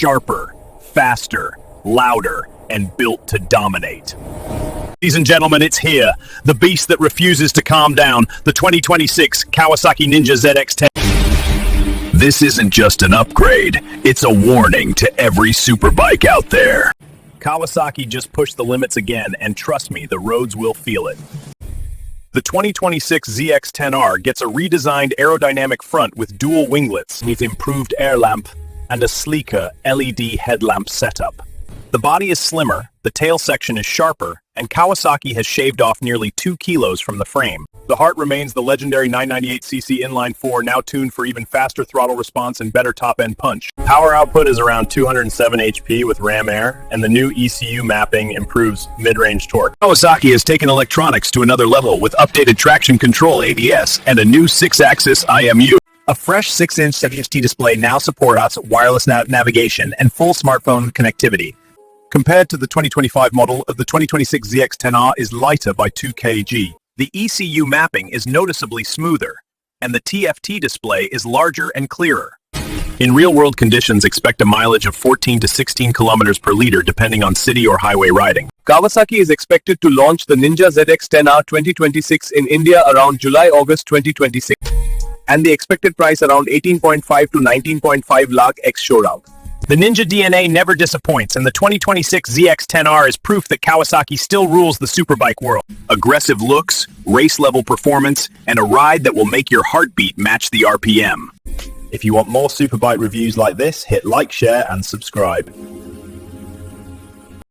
sharper, faster, louder, and built to dominate. Ladies and gentlemen, it's here, the beast that refuses to calm down, the 2026 Kawasaki Ninja ZX-10R. This isn't just an upgrade, it's a warning to every superbike out there. Kawasaki just pushed the limits again, and trust me, the roads will feel it. The 2026 ZX-10R gets a redesigned aerodynamic front with dual winglets, with improved air lamp, and a sleeker LED headlamp setup. The body is slimmer, the tail section is sharper, and Kawasaki has shaved off nearly 2 kilos from the frame. The heart remains the legendary 998cc inline-4, now tuned for even faster throttle response and better top-end punch. Power output is around 207 HP with ram air, and the new ECU mapping improves mid-range torque. Kawasaki has taken electronics to another level with updated traction control ABS and a new 6-axis IMU. A fresh 6-inch WHT display now supports wireless navigation and full smartphone connectivity. Compared to the 2025 model, the 2026 ZX-10R is lighter by 2 kg. The ECU mapping is noticeably smoother, and the TFT display is larger and clearer. In real-world conditions, expect a mileage of 14 to 16 kilometers per liter depending on city or highway riding. Kawasaki is expected to launch the Ninja ZX-10R 2026 in India around July-August 2026, and the expected price around 18.5 to 19.5 lakh ex-showroom. The Ninja DNA never disappoints, and the 2026 ZX-10R is proof that Kawasaki still rules the superbike world. Aggressive looks, race-level performance, and a ride that will make your heartbeat match the RPM. If you want more superbike reviews like this, hit like, share, and subscribe.